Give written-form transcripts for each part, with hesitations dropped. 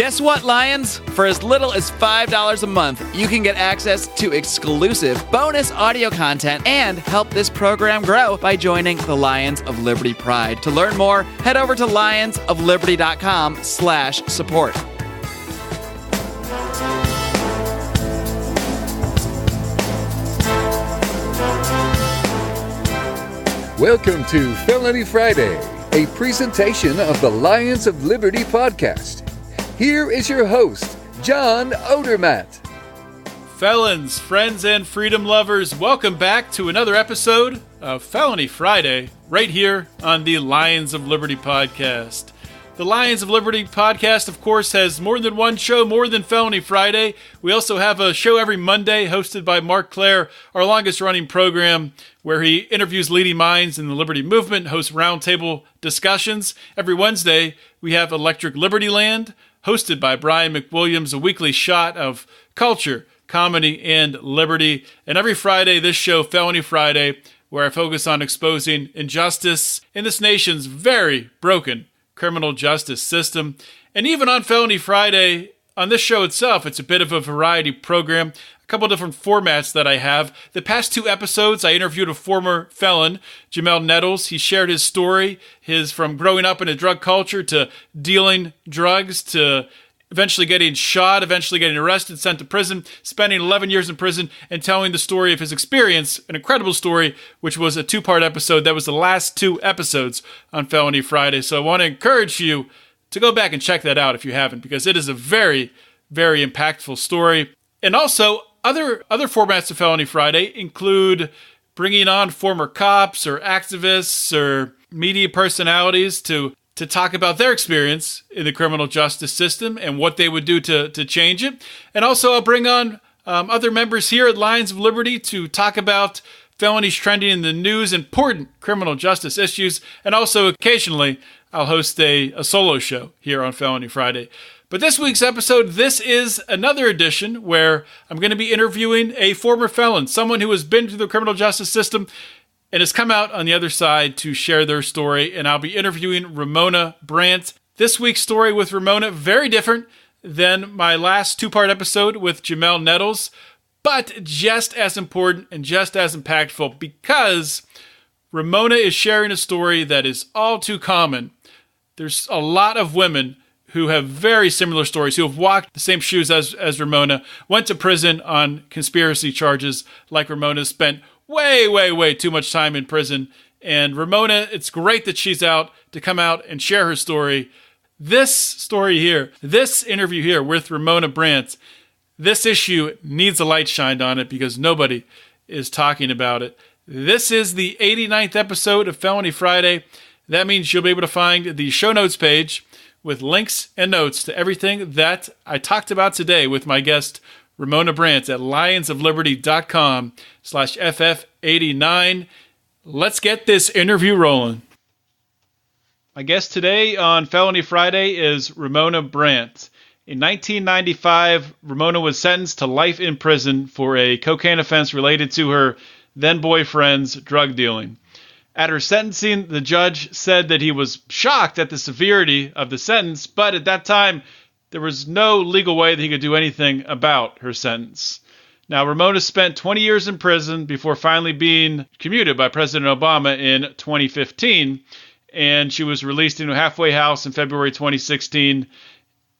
Guess what, Lions? For as little as $5 a month, you can get access to exclusive bonus audio content and help this program grow by joining the Lions of Liberty Pride. To learn more, head over to lionsofliberty.com/support. Welcome to Felony Friday, a presentation of the Lions of Liberty podcast. Here is your host, John Odermatt. Felons, friends, and freedom lovers, welcome back to another episode of Felony Friday, right here on the Lions of Liberty podcast. The Lions of Liberty podcast, of course, has more than one show, more than Felony Friday. We also have a show every Monday hosted by Mark Clare, our longest-running program, where he interviews leading minds in the Liberty movement, hosts roundtable discussions. Every Wednesday, we have Electric Liberty Land, hosted by Brian McWilliams, a weekly shot of culture, comedy, and liberty. And every Friday, this show, Felony Friday, where I focus on exposing injustice in this nation's very broken criminal justice system. And even on Felony Friday, on this show itself, it's a bit of a variety program. A couple different formats that I have. The past two episodes, I interviewed a former felon, Jamel Nettles. He shared his story, his from growing up in a drug culture to dealing drugs to eventually getting shot, eventually getting arrested, sent to prison, spending 11 years in prison, and telling the story of his experience, an incredible story, which was a two-part episode. That was the last two episodes on Felony Friday. So I want to encourage you to go back and check that out if you haven't, because it is a very, very impactful story. And also, other formats of Felony Friday include bringing on former cops or activists or media personalities to talk about their experience in the criminal justice system and what they would do to change it. And also, I'll bring on other members here at Lions of Liberty to talk about felonies trending in the news, important criminal justice issues, and also occasionally I'll host a solo show here on Felony Friday. But this week's episode, this is another edition where I'm going to be interviewing a former felon, someone who has been through the criminal justice system and has come out on the other side to share their story. And I'll be interviewing Ramona Brant. This week's story with Ramona, very different than my last two-part episode with Jamel Nettles, but just as important and just as impactful because Ramona is sharing a story that is all too common. There's a lot of women who have very similar stories, who have walked the same shoes as Ramona, went to prison on conspiracy charges like Ramona, spent way too much time in prison. And Ramona, it's great that she's out to come out and share her story. This story here, this interview here with Ramona Brant, this issue needs a light shined on it because nobody is talking about it. This is the 89th episode of Felony Friday. That means you'll be able to find the show notes page with links and notes to everything that I talked about today with my guest, Ramona Brant, at lionsofliberty.com/FF89. Let's get this interview rolling. My guest today on Felony Friday is Ramona Brant. In 1995, Ramona was sentenced to life in prison for a cocaine offense related to her then-boyfriend's drug dealing. At her sentencing, the judge said that he was shocked at the severity of the sentence, but at that time, there was no legal way that he could do anything about her sentence. Now, Ramona spent 20 years in prison before finally being commuted by President Obama in 2015, and she was released into a halfway house in February 2016.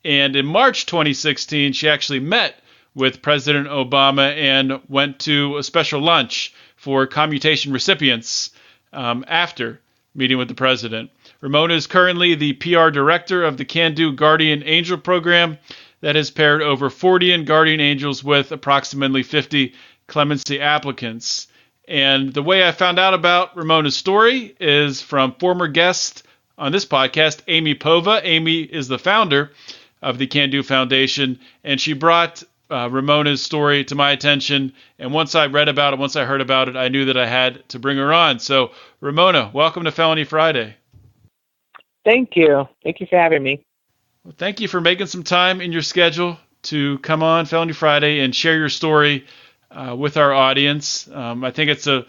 And in March 2016, she actually met with President Obama and went to a special lunch for commutation recipients after meeting with the president. Ramona is currently the PR director of the Can Do Guardian Angel program that has paired over 40 Guardian Angels with approximately 50 Clemency applicants. And the way I found out about Ramona's story is from former guest on this podcast, Amy Pova. Amy is the founder of the Can Do Foundation, and she brought Ramona's story to my attention. And once I read about it, once I heard about it, I knew that I had to bring her on. So, Ramona, welcome to Felony Friday. Thank you. Thank you for having me. Well, thank you for making some time in your schedule to come on Felony Friday and share your story with our audience. I think it's a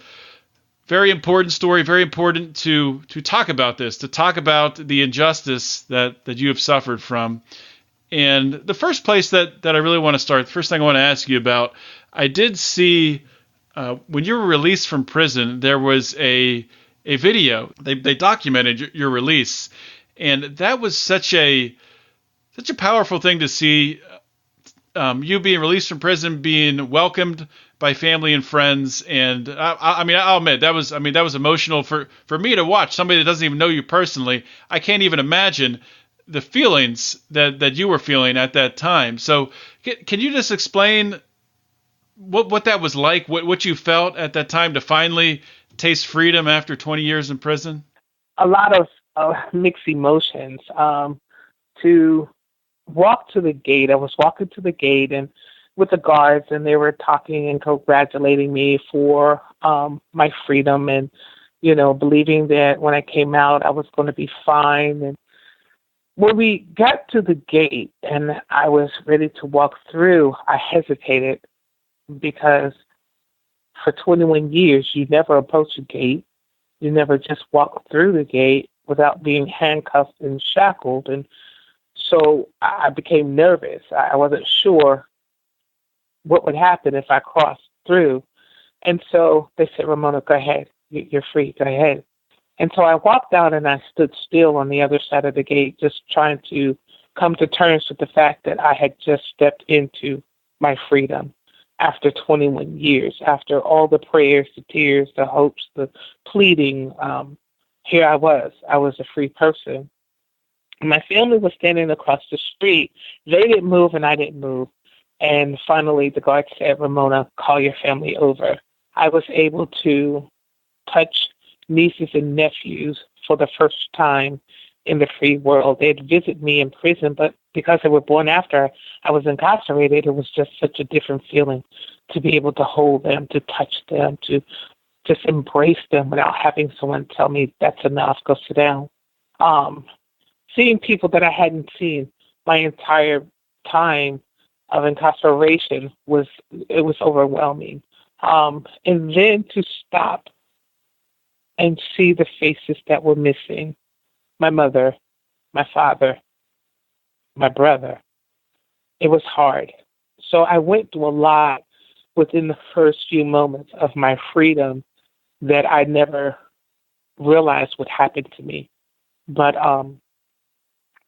very important story, very important to talk about this, to talk about the injustice that you have suffered from. And the first place that I really want to start, the first thing I want to ask you about, I did see when you were released from prison, there was a video. They documented your release, and that was such a powerful thing to see. You being released from prison, being welcomed by family and friends, and I mean, I'll admit that was emotional for me to watch. Somebody that doesn't even know you personally, I can't even imagine the feelings that you were feeling at that time. So, can you just explain what that was like, what you felt at that time to finally taste freedom after 20 years in prison? A lot of mixed emotions. To walk to the gate, I was walking to the gate and with the guards, and they were talking and congratulating me for my freedom, and believing that when I came out I was going to be fine. And when we got to the gate and I was ready to walk through, I hesitated because for 21 years you never approach a gate, you never just walk through the gate without being handcuffed and shackled. And so I became nervous. I wasn't sure what would happen if I crossed through. And so they said, Ramona, go ahead. You're free. Go ahead. And so I walked out and I stood still on the other side of the gate, just trying to come to terms with the fact that I had just stepped into my freedom after 21 years, after all the prayers, the tears, the hopes, the pleading. Here I was a free person. My family was standing across the street. They didn't move and I didn't move. And finally, the guard said, Ramona, call your family over. I was able to touch nieces and nephews for the first time in the free world. They'd visit me in prison, but because they were born after I was incarcerated, it was just such a different feeling to be able to hold them, to touch them, to just embrace them without having someone tell me, that's enough, go sit down. Seeing people that I hadn't seen my entire time of incarceration was overwhelming. And then to stop and see the faces that were missing, my mother, my father, my brother, it was hard. So I went through a lot within the first few moments of my freedom that I never realized would happen to me. But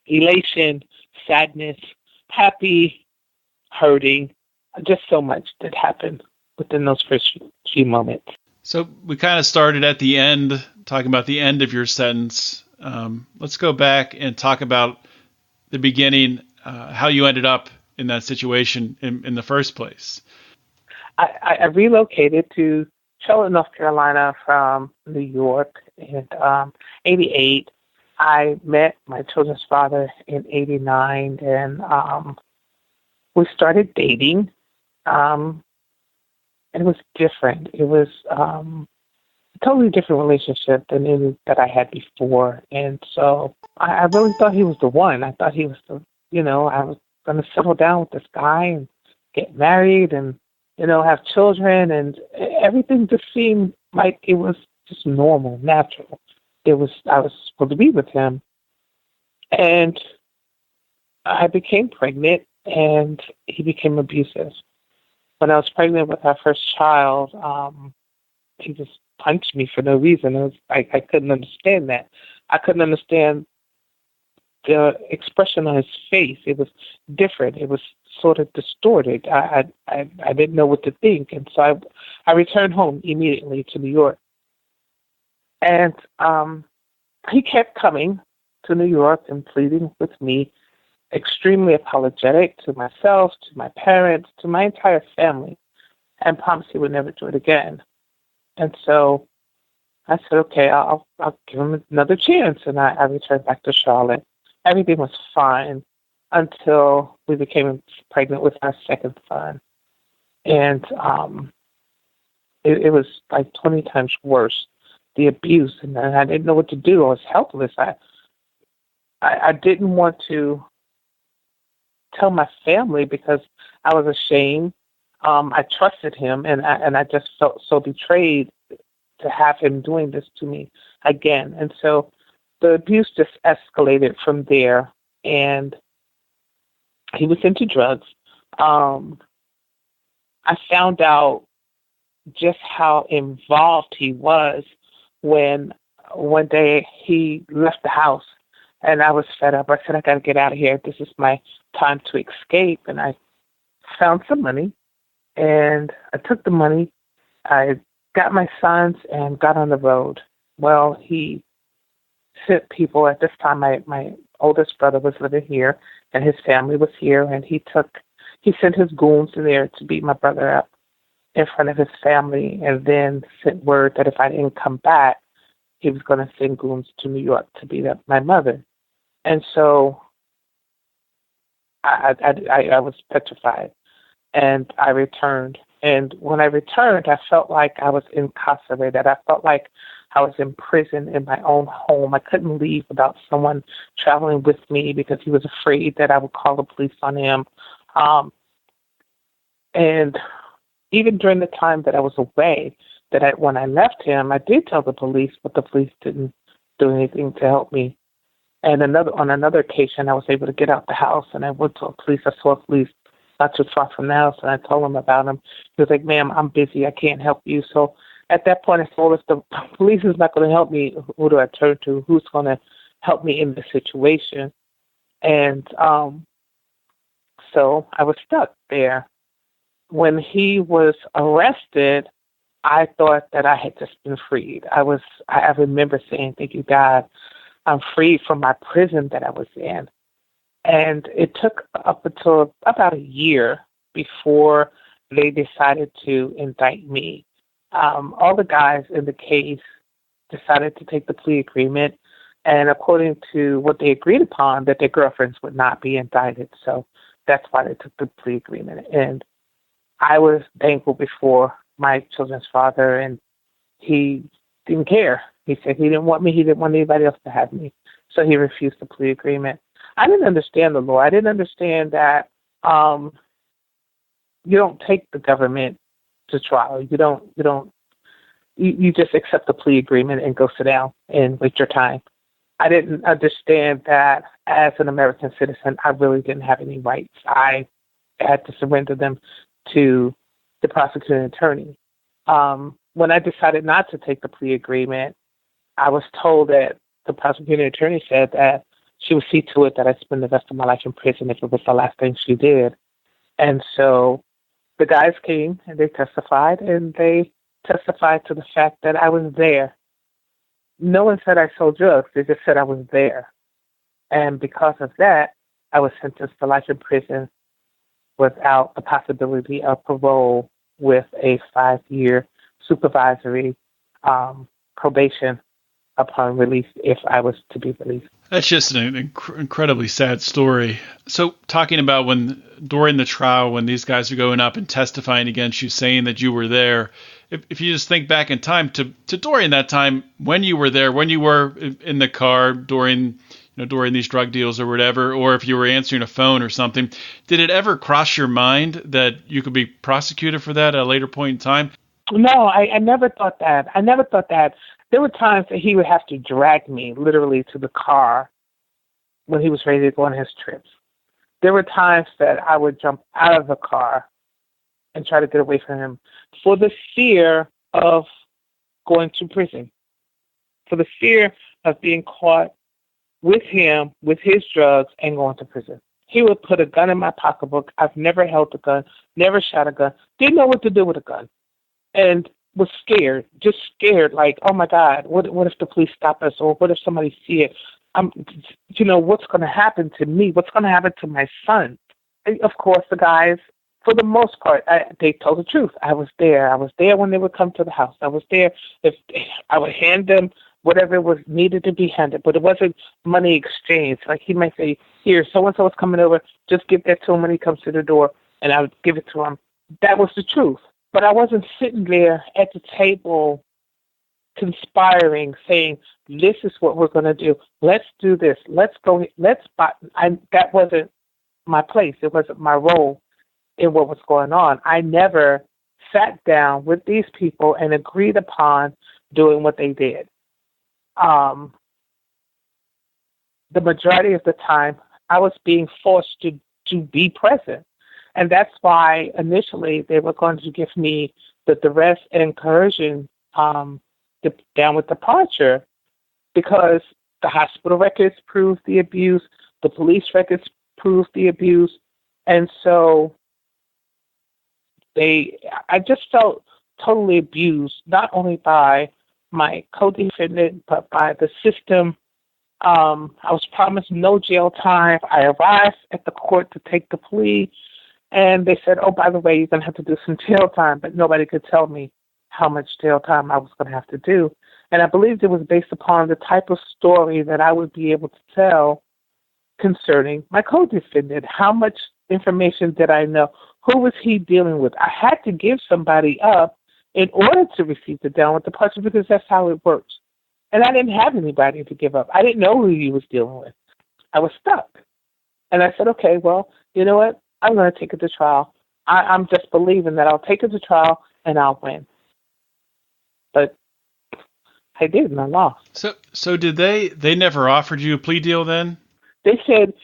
elation, sadness, happy, hurting, just so much that happened within those first few moments. So we kind of started at the end, talking about the end of your sentence. Let's go back and talk about the beginning, how you ended up in that situation in the first place. I relocated to Charlotte, North Carolina from New York in 88. I met my children's father in 89, and we started dating. It was different. It was a totally different relationship than any that I had before. And so I really thought he was the one. I thought he was I was going to settle down with this guy and get married and, have children. And everything just seemed like it was just normal, natural. I was supposed to be with him. And I became pregnant and he became abusive. When I was pregnant with our first child, he just punched me for no reason. I couldn't understand that. I couldn't understand the expression on his face. It was different. It was sort of distorted. I didn't know what to think. And so I returned home immediately to New York. And he kept coming to New York and pleading with me, extremely apologetic to myself, to my parents, to my entire family, and promised he would never do it again. And so I said, okay, I'll give him another chance. And I returned back to Charlotte. Everything was fine until we became pregnant with our second son. And it was like 20 times worse, the abuse. And I didn't know what to do. I was helpless. I didn't want to tell my family because I was ashamed. I trusted him, and I just felt so betrayed to have him doing this to me again. And so the abuse just escalated from there. And He was into drugs. I found out just how involved he was when one day he left the house, and I was fed up. I said, I got to get out of here. This is my time to escape. And I found some money, and I took the money. I got my sons and got on the road. Well, he sent people at this time. My oldest brother was living here, and his family was here, and he sent his goons in there to beat my brother up in front of his family, and then sent word that if I didn't come back, he was going to send goons to New York to beat up my mother. And so I was petrified, and I returned. And when I returned, I felt like I was incarcerated. I felt like I was in prison in my own home. I couldn't leave without someone traveling with me because he was afraid that I would call the police on him. And even during the time that I was away, when I left him, I did tell the police, but the police didn't do anything to help me. And on another occasion, I was able to get out the house, and I went to a police. I saw a police not too far from the house, and I told him about him. He was like, "Ma'am, I'm busy. I can't help you." So at that point, I said, well, if the police is not going to help me, who do I turn to? Who's going to help me in this situation? And so I was stuck there. When he was arrested, I thought that I had just been freed. I remember saying, "Thank you, God, I'm freed from my prison that I was in." And it took up until about a year before they decided to indict me. All the guys in the case decided to take the plea agreement, and according to what they agreed upon, that their girlfriends would not be indicted. So that's why they took the plea agreement. And I was thankful before my children's father, and he didn't care. He said he didn't want me. He didn't want anybody else to have me. So he refused the plea agreement. I didn't understand the law. I didn't understand that you don't take the government to trial. You just accept the plea agreement and go sit down and waste your time. I didn't understand that as an American citizen, I really didn't have any rights. I had to surrender them to the prosecuting attorney. When I decided not to take the plea agreement, I was told that the prosecuting attorney said that she would see to it that I spend the rest of my life in prison if it was the last thing she did. And so the guys came and they testified, and they testified to the fact that I was there. No one said I sold drugs. They just said I was there. And because of that, I was sentenced to life in prison without the possibility of parole with a 5-year supervisory probation upon release if I was to be released. That's just an incredibly sad story. So talking about during the trial, when these guys are going up and testifying against you, saying that you were there, if you just think back in time to during that time, when you were there, when you were in the car during these drug deals or whatever, or if you were answering a phone or something, did it ever cross your mind that you could be prosecuted for that at a later point in time? No, I never thought that. There were times that he would have to drag me literally to the car when he was ready to go on his trips. There were times that I would jump out of the car and try to get away from him for the fear of going to prison, for the fear of being caught with him, with his drugs, and going to prison. He would put a gun in my pocketbook. I've never held a gun, never shot a gun, didn't know what to do with a gun, and was scared, just scared, like, oh my God, what if the police stop us, or what if somebody see it? What's going to happen to me? What's going to happen to my son? And of course, the guys, for the most part, they told the truth. I was there. I was there when they would come to the house. I was there. If I would hand them whatever was needed to be handed, but it wasn't money exchange. Like he might say, here, so-and-so is coming over, just give that to him when he comes to the door, and I would give it to him. That was the truth. But I wasn't sitting there at the table conspiring, saying, this is what we're going to do. Let's do this. Let's go. That wasn't my place. It wasn't my role in what was going on. I never sat down with these people and agreed upon doing what they did. The majority of the time, I was being forced to to be present. And that's why initially they were going to give me the duress and coercion downward departure, because the hospital records proved the abuse, the police records proved the abuse, and so I just felt totally abused, not only by my co-defendant, but by the system. I was promised no jail time. I arrived at the court to take the plea, and they said, oh, by the way, you're going to have to do some jail time, but nobody could tell me how much jail time I was going to have to do. And I believed it was based upon the type of story that I would be able to tell concerning my co-defendant. How much information did I know? Who was he dealing with? I had to give somebody up in order to receive the downward departure, because that's how it works. And I didn't have anybody to give up. I didn't know who he was dealing with. I was stuck. And I said, okay, well, you know what? I'm going to take it to trial. I'm just believing that I'll take it to trial and I'll win. But I didn't. I lost. So did they never offered you a plea deal then? They said,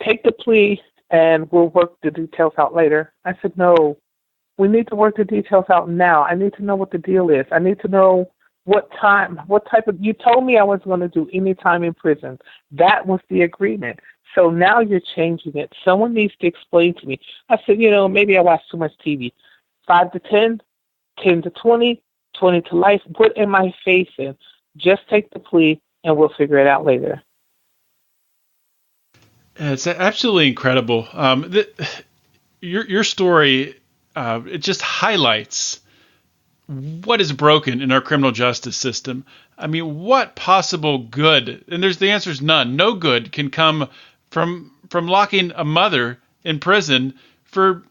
take the plea and we'll work the details out later. I said, no, we need to work the details out now. I need to know what the deal is. I need to know what type of, you told me I wasn't going to do any time in prison. That was the agreement. So now you're changing it. Someone needs to explain to me. I said, maybe I watch too much TV. 5 to 10, 10 to 20, 20 to life. What am I facing? Just take the plea and we'll figure it out later. It's absolutely incredible. Your story, it just highlights what is broken in our criminal justice system. I mean, what possible good, and the answer is none. No good can come from locking a mother in prison for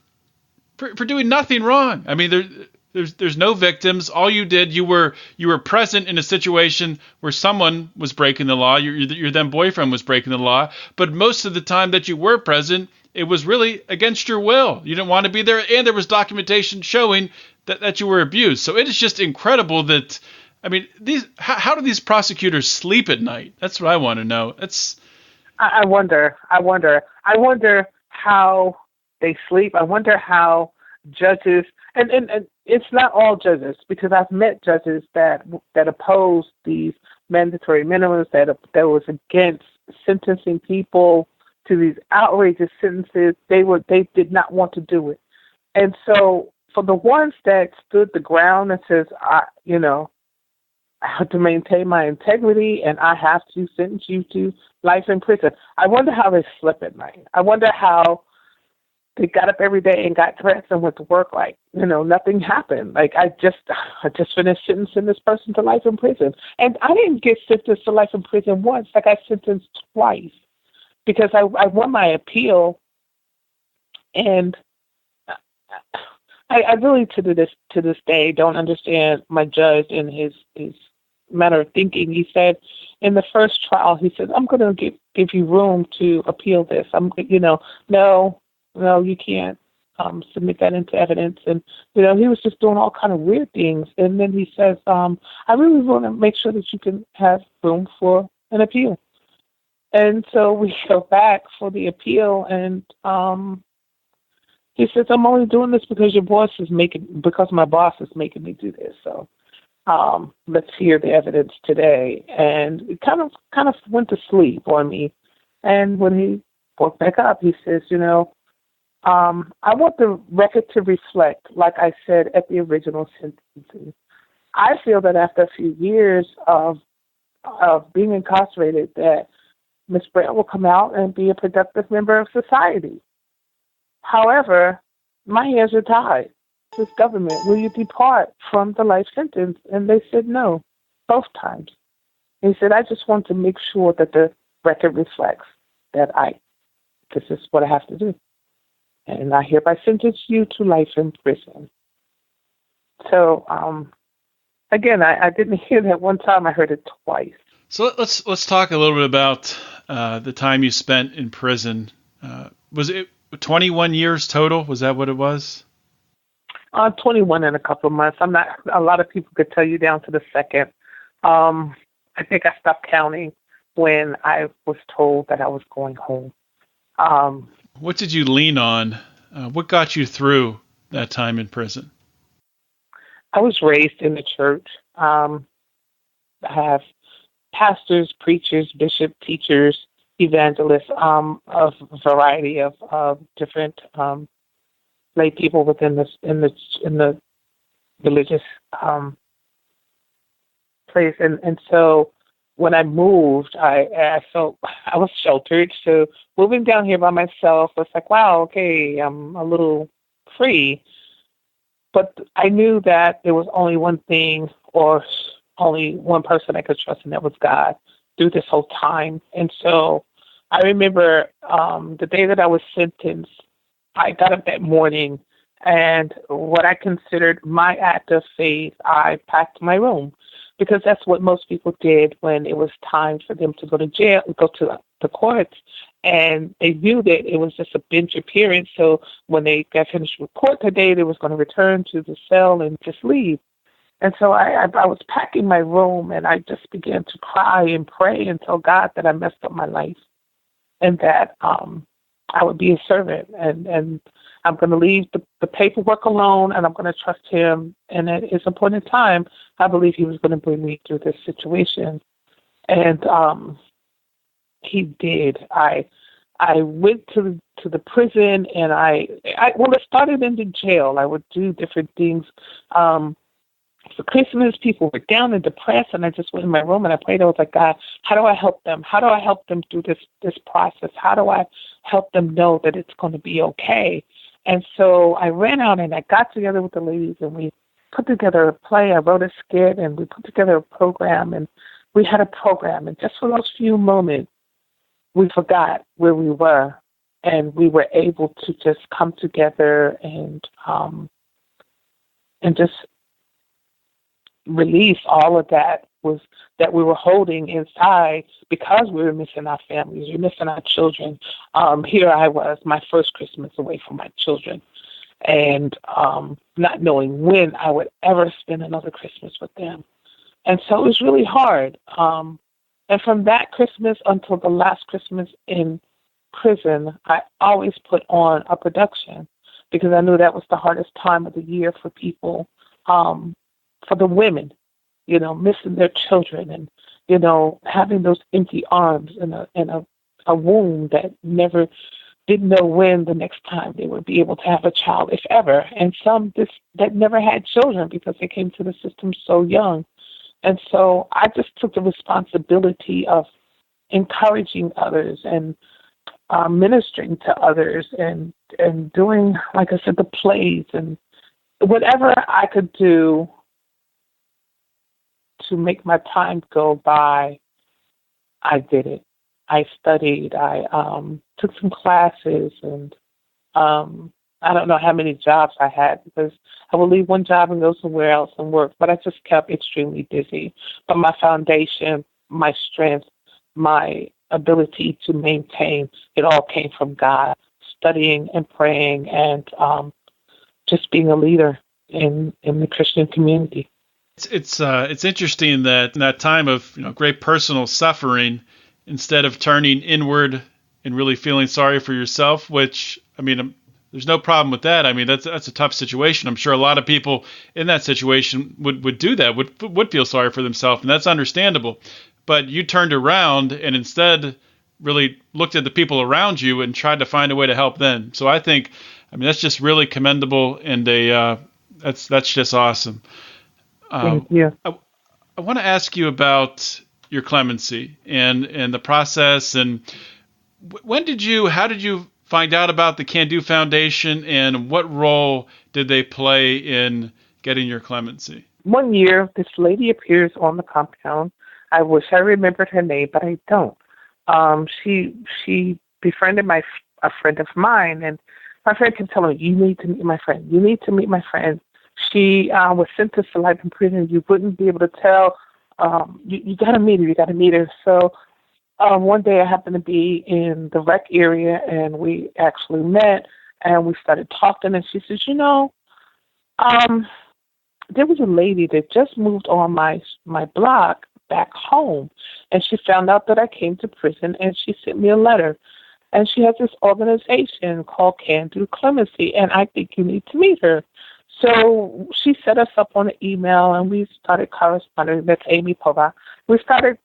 doing nothing wrong. I mean, there's no victims. All you did, you were present in a situation where someone was breaking the law. Your then boyfriend was breaking the law. But most of the time that you were present, it was really against your will. You didn't want to be there, and there was documentation showing that you were abused. So it is just incredible that, I mean, how do these prosecutors sleep at night? That's what I want to know. I wonder how they sleep. I wonder how judges, and it's not all judges, because I've met judges that oppose these mandatory minimums, that was against sentencing people to these outrageous sentences. They did not want to do it. And so for the ones that stood the ground and says, I have to maintain my integrity and I have to sentence you to life in prison, I wonder how they slept at night. I wonder how they got up every day and got dressed and went to work like, nothing happened. Like, I just finished sentencing this person to life in prison. And I didn't get sentenced to life in prison once. Like, I sentenced twice, because I won my appeal. And I really, to this day, don't understand my judge and his manner of thinking. He said in the first trial, he said, I'm going to give you room to appeal this. No, you can't submit that into evidence. And, he was just doing all kind of weird things. And then he says, I really want to make sure that you can have room for an appeal. And so we go back for the appeal, and he says, I'm only doing this because my boss is making me do this. So let's hear the evidence today. And it kind of went to sleep on me. And when he woke back up, he says, I want the record to reflect, like I said at the original sentencing. I feel that after a few years of being incarcerated, that Ms. Brandt will come out and be a productive member of society. However, my hands are tied. This government, will you depart from the life sentence? And they said no, both times. And he said, I just want to make sure that the record reflects that this is what I have to do. And I hereby sentence you to life in prison. So, again, I didn't hear that one time. I heard it twice. So let's talk a little bit about the time you spent in prison. Was it 21 years total? Was that what it was? 21 in a couple of months. A lot of people could tell you down to the second. I think I stopped counting when I was told that I was going home. What did you lean on? What got you through that time in prison? I was raised in the church. I have pastors, preachers, bishops, teachers, evangelists, of a variety of different lay people within the religious place, and so when I moved, I felt I was sheltered. So moving down here by myself was like, wow, okay, I'm a little free. But I knew that there was only one thing or only one person I could trust, and that was God through this whole time. And so I remember the day that I was sentenced, I got up that morning, and what I considered my act of faith, I packed my room, because that's what most people did when it was time for them to go to jail, go to the courts. And they knew that it was just a bench appearance. So when they got finished with court today, they was going to return to the cell and just leave. And so I was packing my room, and I just began to cry and pray and tell God that I messed up my life, and that I would be a servant, and I'm going to leave the paperwork alone, and I'm going to trust him. And at his appointed time, I believe he was going to bring me through this situation. And he did. I went to the prison, and well, it started in the jail. I would do different things. For Christmas, people were down and depressed, and I just went in my room and I prayed. I was like, God, how do I help them? How do I help them through this process? How do I help them know that it's going to be okay? And so I ran out and I got together with the ladies, and we put together a play. I wrote a skit, and we put together a program, and we had a program. And just for those few moments, we forgot where we were, and we were able to just come together and just release all of that we were holding inside, because we were missing our families, we were missing our children. Here I was, my first Christmas away from my children, and not knowing when I would ever spend another Christmas with them. And so it was really hard. And from that Christmas until the last Christmas in prison, I always put on a production, because I knew that was the hardest time of the year for people, for the women, missing their children, and, having those empty arms and a womb that never didn't know when the next time they would be able to have a child, if ever. And some that never had children because they came to the system so young. And so I just took the responsibility of encouraging others and ministering to others, and doing, like I said, the plays and whatever I could do to make my time go by. I did it. I studied. I took some classes, and I don't know how many jobs I had, because I would leave one job and go somewhere else and work, but I just kept extremely busy. But my foundation, my strength, my ability to maintain, it all came from God, studying and praying, and just being a leader in the Christian community. It's interesting that in that time of great personal suffering, instead of turning inward and really feeling sorry for yourself, which there's no problem with that. That's a tough situation. I'm sure a lot of people in that situation would do that, would feel sorry for themselves, and that's understandable. But you turned around and instead really looked at the people around you and tried to find a way to help them. So I think, that's just really commendable, and that's just awesome. Thank you. I want to ask you about your clemency and the process, and how did you find out about the Can Do Foundation, and what role did they play in getting your clemency? One year, this lady appears on the compound. I wish I remembered her name, but I don't. She befriended a friend of mine, and my friend kept telling me, "You need to meet my friend. You need to meet my friend." She was sentenced to life in prison. You wouldn't be able to tell. You got to meet her. You got to meet her. So one day I happened to be in the rec area, and we actually met, and we started talking. And she says, there was a lady that just moved on my block back home, and she found out that I came to prison, and she sent me a letter. and she has this organization called Can Do Clemency, and I think you need to meet her. So she set us up on an email, and we started corresponding. That's Amy Pova. We started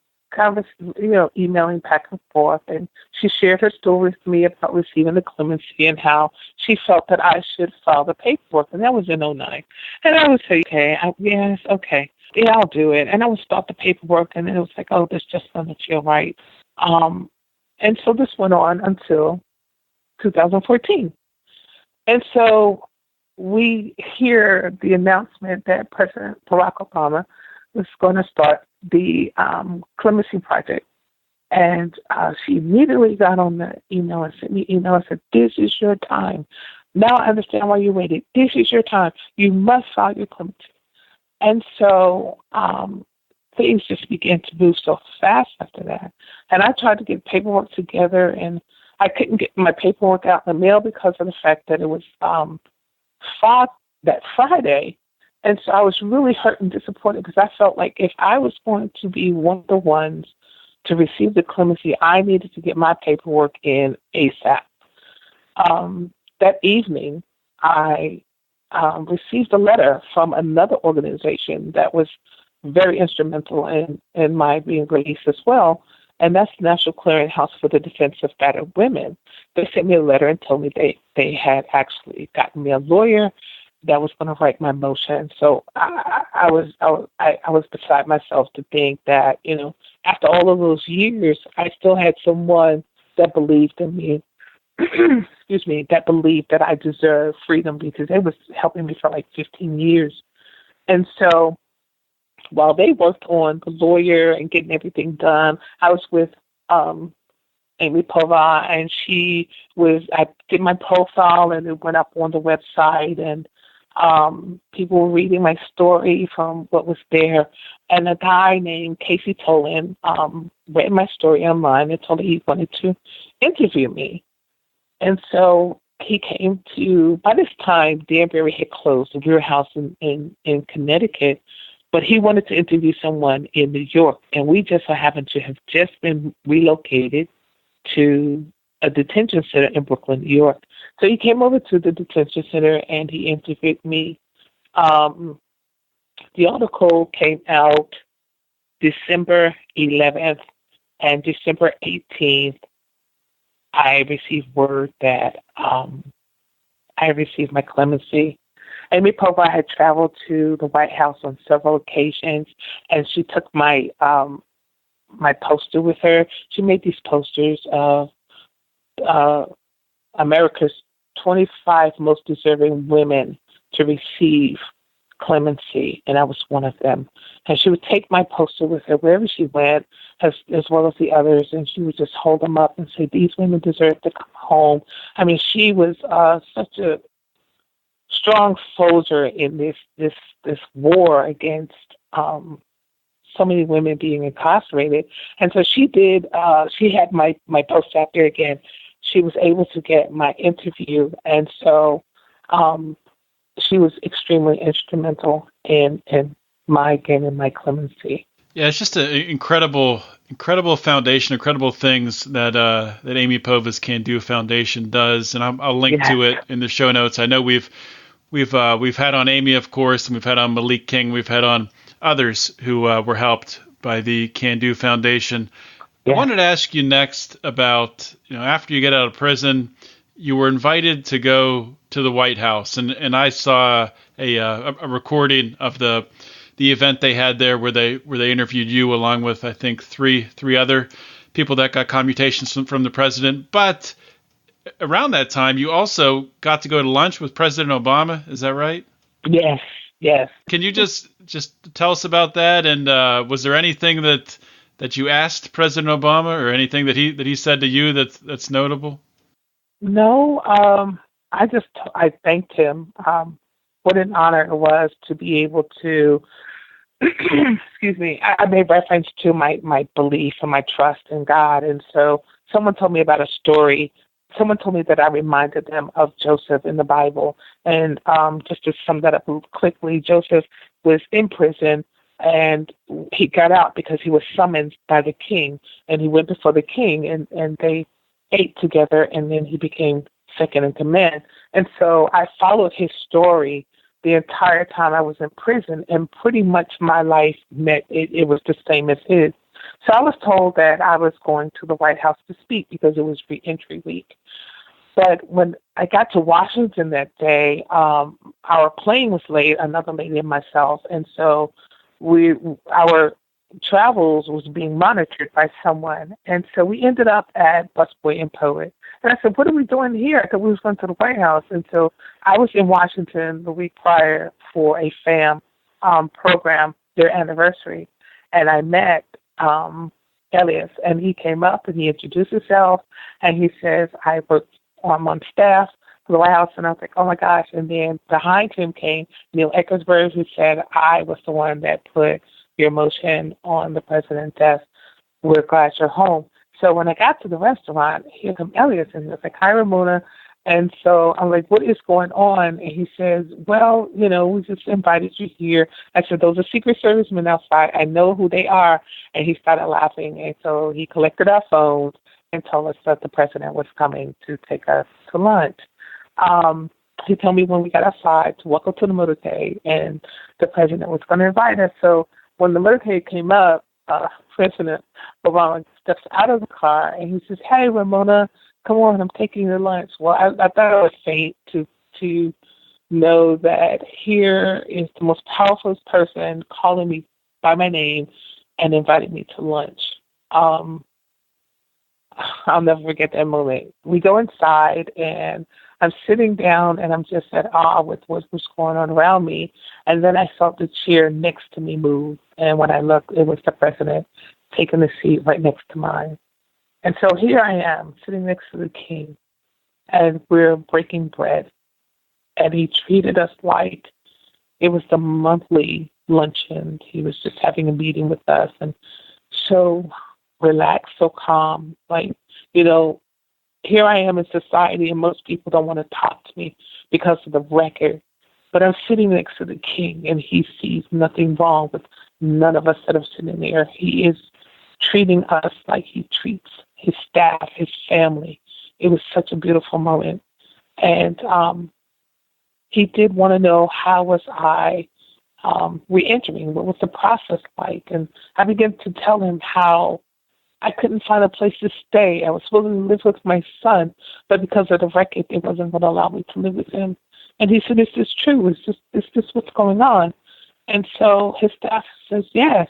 emailing back and forth, and she shared her story with me about receiving the clemency and how she felt that I should file the paperwork, and that was in '09. And I would say, okay, yes, okay, yeah, I'll do it. And I would start the paperwork, and then it was like, oh, this just doesn't feel right. And so this went on until 2014. And so we hear the announcement that President Barack Obama was going to start the Clemency Project. And she immediately got on the email and sent me an email and said, this is your time. Now I understand why you waited. This is your time. You must file your clemency. And so things just began to move so fast after that. And I tried to get paperwork together, and I couldn't get my paperwork out in the mail because of the fact that it was filed that Friday. And so I was really hurt and disappointed because I felt like if I was going to be one of the ones to receive the clemency, I needed to get my paperwork in ASAP. That evening, I received a letter from another organization that was very instrumental in my being released as well, and that's the National Clearinghouse for the Defense of Battered Women. They sent me a letter and told me they had actually gotten me a lawyer that was going to write my motion. So I was beside myself to think that, after all of those years, I still had someone that believed in me. Excuse me, that believed that I deserved freedom, because they was helping me for like 15 years. And so while they worked on the lawyer and getting everything done, I was with Amy Pova, and I did my profile, and it went up on the website, and people were reading my story from what was there. And a guy named Casey Tolan read my story online and told me he wanted to interview me. And so he came to, by this time, Danbury had closed, the warehouse in Connecticut, but he wanted to interview someone in New York. And we just so happened to have just been relocated to a detention center in Brooklyn, New York. So he came over to the detention center and he interviewed me. The article came out December 11th, and December 18th, I received word that I received my clemency. Amy Pova had traveled to the White House on several occasions, and she took my my poster with her. She made these posters of America's 25 most deserving women to receive clemency, and I was one of them. And she would take my poster with her wherever she went, as well as the others, and she would just hold them up and say, these women deserve to come home. I mean, she was such a strong soldier in this war against so many women being incarcerated. And so she had my poster out there again. She was able to get my interview, and so she was extremely instrumental in my gaining my clemency. Yeah, it's just an incredible foundation, incredible things that Amy Pova's Can Do Foundation does, and I'll link to it in the show notes. I know we've had on Amy, of course, and we've had on Malik King, we've had on others who were helped by the Can Do Foundation. Yeah. I wanted to ask you next about, after you get out of prison, you were invited to go to the White House, and I saw a recording of the event they had there where they interviewed you along with, I think, three other people that got commutations from the president. But around that time, you also got to go to lunch with President Obama. Is that right? Yes. Can you just tell us about that? And was there anything that you asked President Obama, or anything that he said to you that's notable? No, I thanked him. What an honor it was to be able to, excuse me, I made reference to my belief and my trust in God. And so someone told me about a story. Someone told me that I reminded them of Joseph in the Bible. And just to sum that up quickly, Joseph was in prison, and he got out because he was summoned by the king, and he went before the king, and they ate together, and then he became second in command. And so I followed his story the entire time I was in prison, and pretty much my life it was the same as his. So I was told that I was going to the White House to speak because it was reentry week. But when I got to Washington that day, our plane was late, another lady and myself, and so our travels was being monitored by someone. And so we ended up at Busboy and Poet. And I said, what are we doing here? I thought we was going to the White House. And so I was in Washington the week prior for a FAM program, their anniversary. And I met Elias, and he came up and he introduced himself, and he says, I'm on staff for the White House. And I was like, oh my gosh. And then behind him came Neil Eckersberg, who said, I was the one that put your motion on the president's desk. We're glad you're home. So when I got to the restaurant, here comes Elias, and he was like, hi, Ramona. And so I'm like, what is going on? And he says, well, we just invited you here. I said, those are Secret Service men outside. I know who they are. And he started laughing. And so he collected our phones and told us that the president was coming to take us to lunch. He told me when we got outside to walk up to the motorcade, and the president was going to invite us. So when the motorcade came up, President Obama steps out of the car, and he says, hey, Ramona, come on, I'm taking your lunch. Well, I thought it was fate to know that here is the most powerful person calling me by my name and inviting me to lunch. I'll never forget that moment. We go inside, and I'm sitting down, and I'm just at awe with what was going on around me. And then I felt the chair next to me move. And when I looked, it was the president taking the seat right next to mine. And so here I am, sitting next to the king, and we're breaking bread. And he treated us like it was the monthly luncheon. He was just having a meeting with us, and so relaxed, so calm. Here I am in society, and most people don't want to talk to me because of the record. But I'm sitting next to the king, and he sees nothing wrong with none of us that are sitting there. He is treating us like he treats his staff, his family. It was such a beautiful moment. And he did want to know how was I reentering, what was the process like? And I began to tell him how I couldn't find a place to stay. I was supposed to live with my son, but because of the record, it wasn't going to allow me to live with him. And he said, is this true? Is this what's going on? And so his staff says, yes,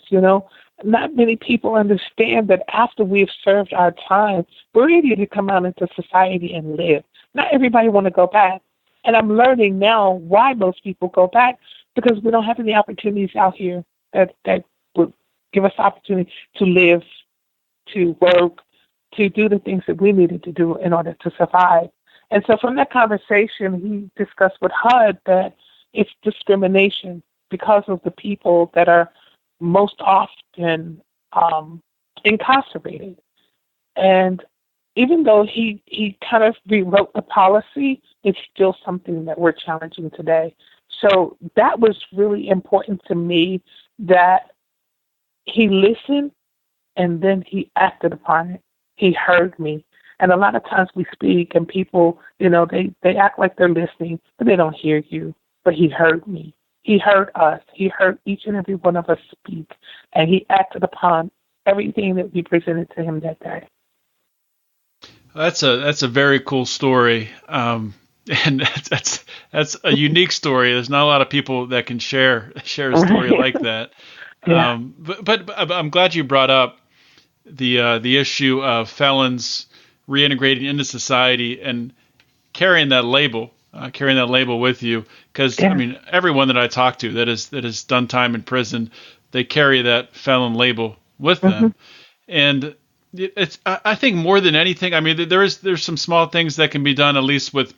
not many people understand that after we've served our time, we're ready to come out into society and live. Not everybody want to go back. And I'm learning now why most people go back, because we don't have any opportunities out here that would give us the opportunity to live, to work, to do the things that we needed to do in order to survive. And so from that conversation, he discussed with HUD that it's discrimination because of the people that are most often incarcerated. And even though he kind of rewrote the policy, it's still something that we're challenging today. So that was really important to me, that he listened and then he acted upon it. He heard me. And a lot of times we speak and people, they act like they're listening, but they don't hear you. But he heard me. He heard us. He heard each and every one of us speak. And he acted upon everything that we presented to him that day. That's a very cool story. And that's a unique story. There's not a lot of people that can share a story like that. Yeah. But I'm glad you brought up the issue of felons reintegrating into society and carrying that label with you, because I mean, everyone that I talk to that has done time in prison, they carry that felon label with them, and it's, I think more than anything, I mean, there's some small things that can be done, at least with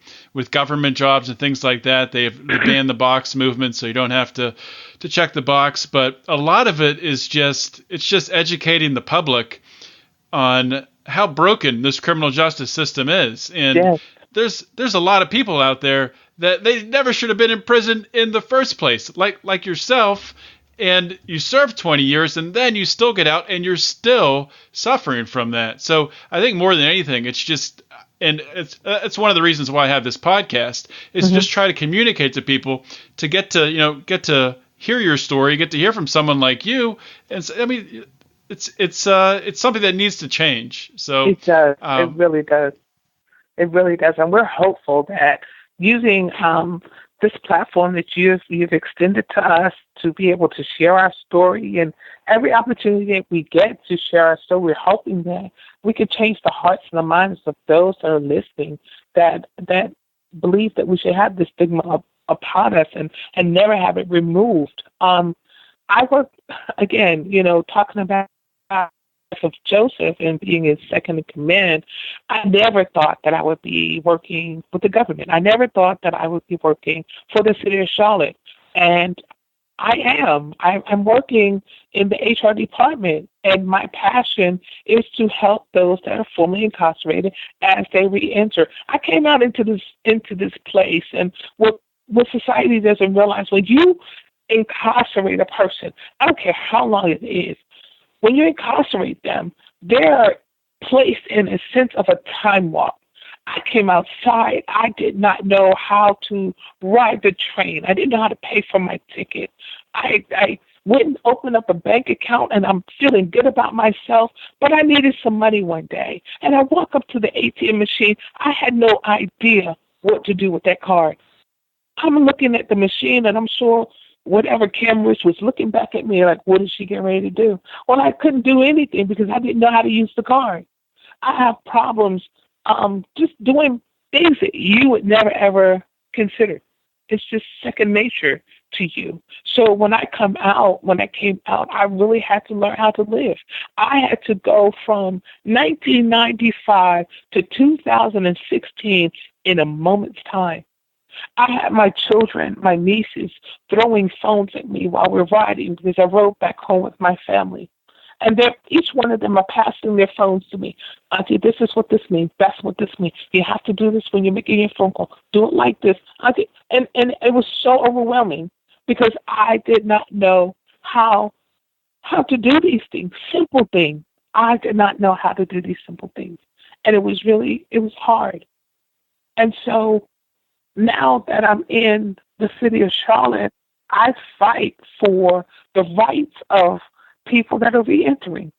government jobs and things like that. They banned the box movement, so you don't have to check the box. But a lot of it is just educating the public on how broken this criminal justice system is. And there's a lot of people out there that they never should have been in prison in the first place, like yourself. and you serve 20 years, and then you still get out, and you're still suffering from that. So I think more than anything, it's just, and it's one of the reasons why I have this podcast, is just try to communicate to people to get to hear your story, get to hear from someone like you. And I mean, it's something that needs to change. So it does. It really does. It really does. And we're hopeful that using this platform that you've extended to us to be able to share our story, and every opportunity that we get to share our story, we're hoping that we can change the hearts and the minds of those that are listening, that believe that we should have this stigma upon us and never have it removed. I work, again, talking about of Joseph and being his second in command, I never thought that I would be working with the government. I never thought that I would be working for the city of Charlotte. And I am. I'm working in the HR department, and my passion is to help those that are formerly incarcerated as they re-enter. I came out into this place, and what society doesn't realize, when you incarcerate a person, I don't care how long it is, when you incarcerate them, they're placed in a sense of a time warp. I came outside. I did not know how to ride the train. I didn't know how to pay for my ticket. I went and opened up a bank account, and I'm feeling good about myself, but I needed some money one day. And I walk up to the ATM machine. I had no idea what to do with that card. I'm looking at the machine, and I'm sure whatever cameras was looking back at me like, what is she getting ready to do? Well, I couldn't do anything because I didn't know how to use the card. I have problems just doing things that you would never, ever consider. It's just second nature to you. So when I came out, I really had to learn how to live. I had to go from 1995 to 2016 in a moment's time. I had my children, my nieces, throwing phones at me while we're riding because I rode back home with my family. And each one of them are passing their phones to me. Auntie, this is what this means. That's what this means. You have to do this when you're making your phone call. Do it like this. Auntie, and it was so overwhelming because I did not know how to do these things, simple things. I did not know how to do these simple things. And it was hard. And so now that I'm in the city of Charlotte, I fight for the rights of people that are re-entering.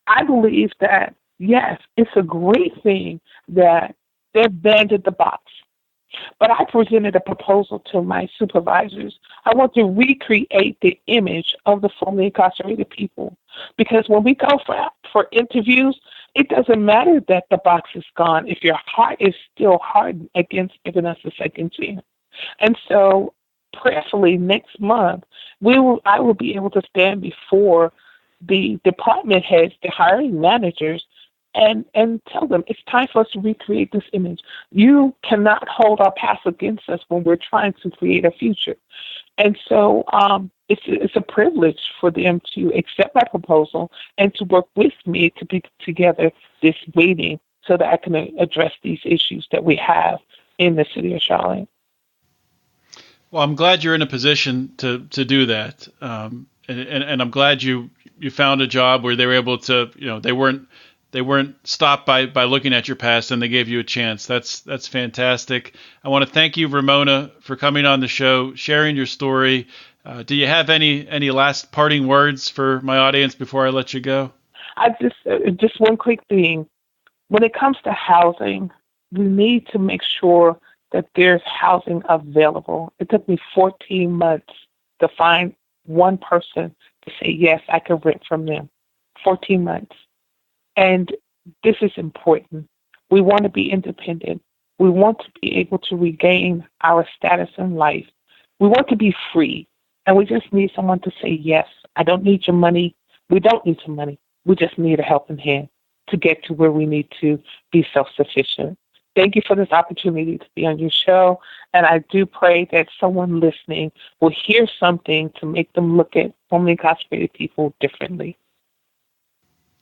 I believe that, yes, it's a great thing that they've banded the box. But I presented a proposal to my supervisors. I want to recreate the image of the formerly incarcerated people. Because when we go for interviews, it doesn't matter that the box is gone if your heart is still hardened against giving us a second chance. And so prayerfully next month, I will be able to stand before the department heads, the hiring managers, and tell them it's time for us to recreate this image. You cannot hold our past against us when we're trying to create a future. And so it's a privilege for them to accept my proposal and to work with me to put together this meeting so that I can address these issues that we have in the city of Charlotte. Well, I'm glad you're in a position to do that. And I'm glad you found a job where they were able to, they weren't stopped by looking at your past, and they gave you a chance. That's fantastic. I want to thank you, Ramona, for coming on the show, sharing your story. Do you have any last parting words for my audience before I let you go? I just one quick thing. When it comes to housing, we need to make sure that there's housing available. It took me 14 months to find one person to say, yes, I can rent from them. 14 months. And this is important. We want to be independent. We want to be able to regain our status in life. We want to be free. And we just need someone to say, yes, I don't need your money. We don't need your money. We just need a helping hand to get to where we need to be self-sufficient. Thank you for this opportunity to be on your show. And I do pray that someone listening will hear something to make them look at formerly incarcerated people differently.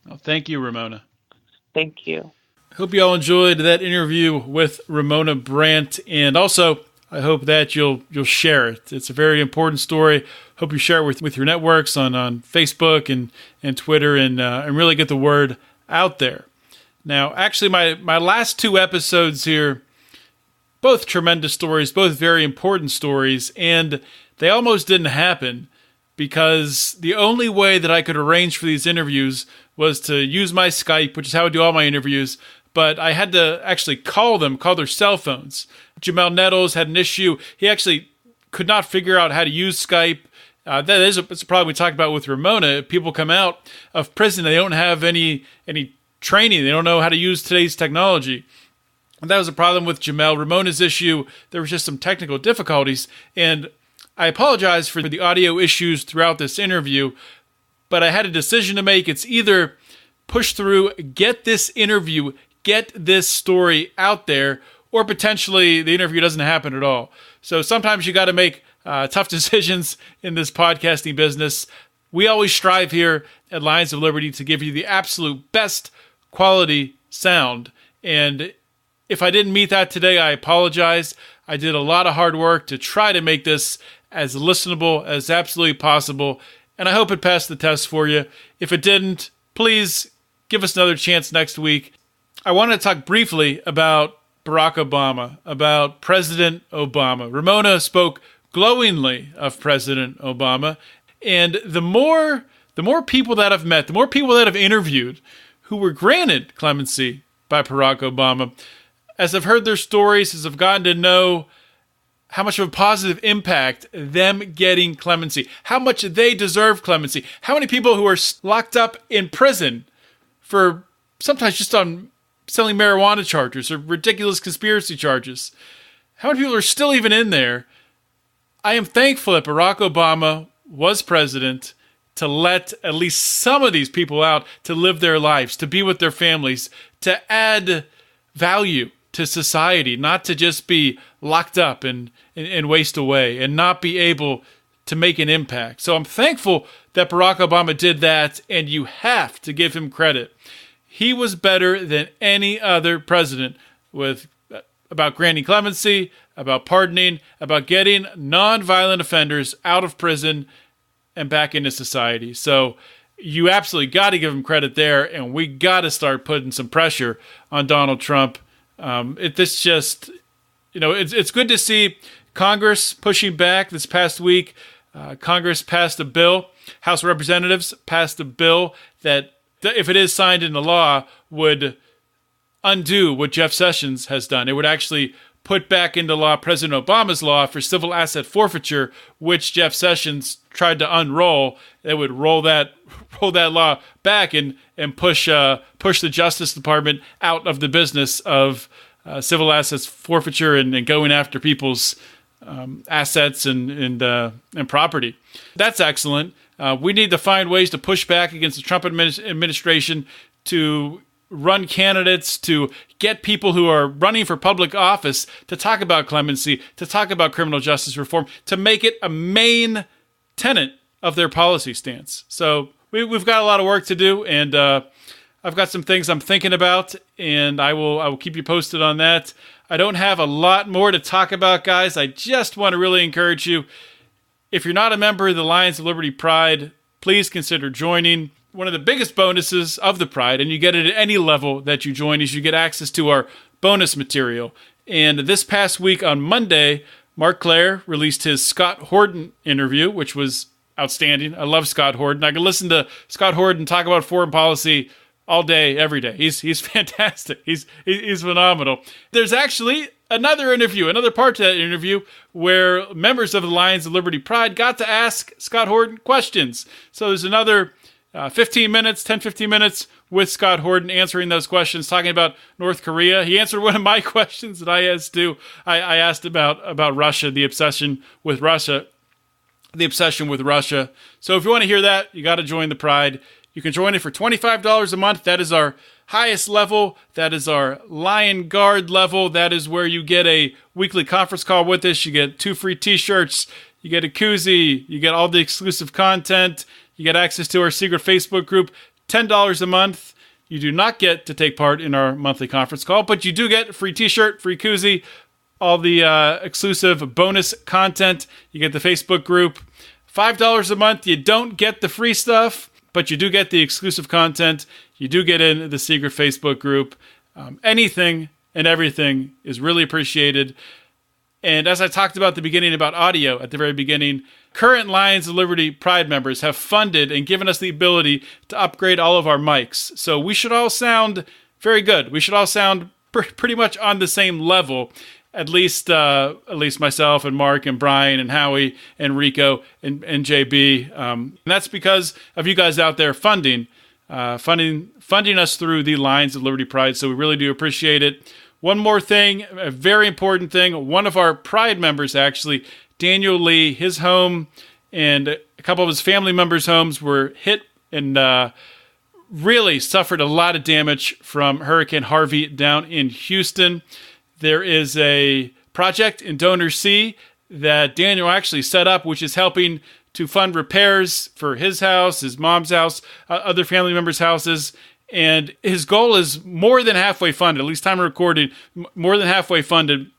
Well, thank you, Ramona. Thank you. Hope you all enjoyed that interview with Ramona Brant. And also, I hope that you'll share it. It's a very important story. Hope you share it with your networks on Facebook and Twitter and really get the word out there. Now, actually, my last two episodes here, both tremendous stories, both very important stories, and they almost didn't happen because the only way that I could arrange for these interviews was to use my Skype, which is how I do all my interviews, but I had to actually call their cell phones. Jamel Nettles had an issue. He actually could not figure out how to use Skype. It's a problem we talked about with Ramona. People come out of prison, they don't have any training. They don't know how to use today's technology. And that was a problem with Jamel. Ramona's issue, there was just some technical difficulties. And I apologize for the audio issues throughout this interview, but I had a decision to make. It's either push through, get this interview, get this story out there, or potentially the interview doesn't happen at all. So sometimes you got to make tough decisions in this podcasting business. We always strive here at Lions of Liberty to give you the absolute best quality sound. And if I didn't meet that today, I apologize. I did a lot of hard work to try to make this as listenable as absolutely possible, and I hope it passed the test for you. If it didn't, please give us another chance next week. I want to talk briefly about Barack Obama, about President Obama. Ramona spoke glowingly of President Obama, and the more people that I've met, the more people that I've interviewed who were granted clemency by Barack Obama, as I've heard their stories, as I've gotten to know how much of a positive impact them getting clemency, how much they deserve clemency, how many people who are locked up in prison for sometimes just on selling marijuana charges or ridiculous conspiracy charges, how many people are still even in there. I am thankful that Barack Obama was president to let at least some of these people out to live their lives, to be with their families, to add value to society, not to just be locked up and waste away and not be able to make an impact. So I'm thankful that Barack Obama did that, and you have to give him credit. He was better than any other president about granting clemency, about pardoning, about getting nonviolent offenders out of prison and back into society. So you absolutely got to give him credit there, and we got to start putting some pressure on Donald Trump. It's good to see Congress pushing back. This past week, Congress passed a bill, House of Representatives passed a bill that, if it is signed into law, would undo what Jeff Sessions has done. It would actually put back into law President Obama's law for civil asset forfeiture, which Jeff Sessions tried to unroll. It would roll that law back and push the Justice Department out of the business of civil assets forfeiture and going after people's assets and property. That's excellent. We need to find ways to push back against the Trump administration, to run candidates, to get people who are running for public office to talk about clemency, to talk about criminal justice reform, to make it a main tenet of their policy stance. So we've got a lot of work to do, and I've got some things I'm thinking about, and I will keep you posted on that. I don't have a lot more to talk about, guys. I just want to really encourage you. If you're not a member of the Lions of Liberty Pride, please consider joining. One of the biggest bonuses of the Pride, and you get it at any level that you join, is you get access to our bonus material. And this past week on Monday, Mark Claire released his Scott Horton interview, which was outstanding. I love Scott Horton. I can listen to Scott Horton talk about foreign policy all day, every day. He's fantastic. He's phenomenal. There's actually another interview, another part to that interview, where members of the Lions of Liberty Pride got to ask Scott Horton questions. So there's another 15 minutes with Scott Horton answering those questions, talking about North Korea. He answered one of my questions that I asked too. I asked about Russia, the obsession with Russia. So if you want to hear that, you got to join the Pride. You can join it for $25 a month. That is our highest level. That is our Lion Guard level. That is where you get a weekly conference call with us. You get 2 free t-shirts. You get a koozie. You get all the exclusive content. You get access to our secret Facebook group. $10 a month. You do not get to take part in our monthly conference call, but you do get a free t-shirt, free koozie, all the exclusive bonus content. You get the Facebook group. $5 a month, you don't get the free stuff, but you do get the exclusive content. You do get in the secret Facebook group. Anything and everything is really appreciated. And as I talked about at the beginning about audio at the very beginning, current Lions of Liberty Pride members have funded and given us the ability to upgrade all of our mics. So we should all sound very good. We should all sound pretty much on the same level. At least myself and Mark and Brian and Howie and Rico and JB. And that's because of you guys out there funding us through the Lions of Liberty Pride. So we really do appreciate it. One more thing, a very important thing. One of our Pride members, actually, Daniel Lee, his home and a couple of his family members' homes were hit and really suffered a lot of damage from Hurricane Harvey down in Houston. There is a project in Donor C that Daniel actually set up, which is helping to fund repairs for his house, his mom's house, other family members' houses. And his goal is more than halfway funded, at least time of recording, more than halfway funded,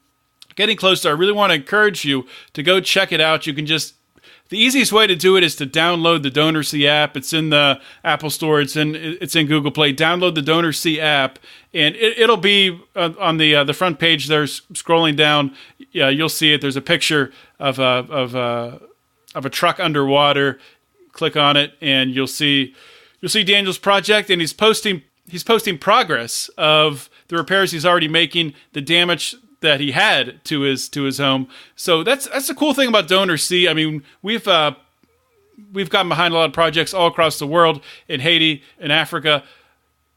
getting closer. I really want to encourage you to go check it out. You can just, the easiest way to do it is to download the Donor C app. It's in the Apple Store. It's in Google Play. Download the Donor C app, and it'll be on the front page there. Scrolling down, you'll see it. There's a picture of a truck underwater. Click on it, and you'll see Daniel's project, and he's posting progress of the repairs he's already making, the damage that he had to his home. So that's the cool thing about Donor C. I mean, we've gotten behind a lot of projects all across the world, in Haiti, in Africa,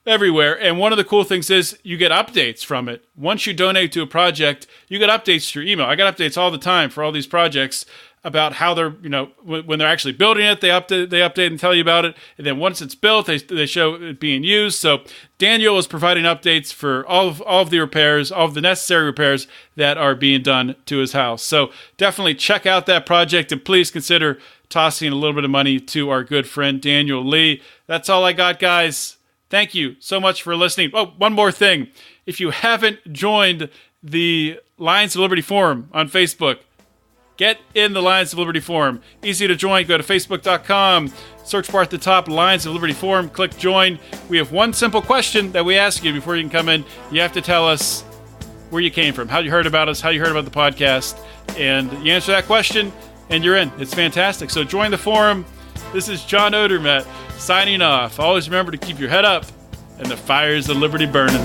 everywhere. And one of the cool things is you get updates from it. Once you donate to a project, you get updates to your email. I get updates all the time for all these projects about how they're, when they're actually building it, they update and tell you about it. And then once it's built, they show it being used. So Daniel is providing updates for all of the repairs, all of the necessary repairs that are being done to his house. So definitely check out that project, and please consider tossing a little bit of money to our good friend Daniel Lee. That's all I got, guys. Thank you so much for listening. Oh, one more thing. If you haven't joined the Lions of Liberty Forum on Facebook, get in the Lions of Liberty Forum. Easy to join. Go to facebook.com, search bar at the top, Lions of Liberty Forum, click join. We have one simple question that we ask you before you can come in. You have to tell us where you came from, how you heard about us, how you heard about the podcast, and you answer that question, and you're in. It's fantastic. So join the forum. This is John Odermatt signing off. Always remember to keep your head up and the fires of liberty burning.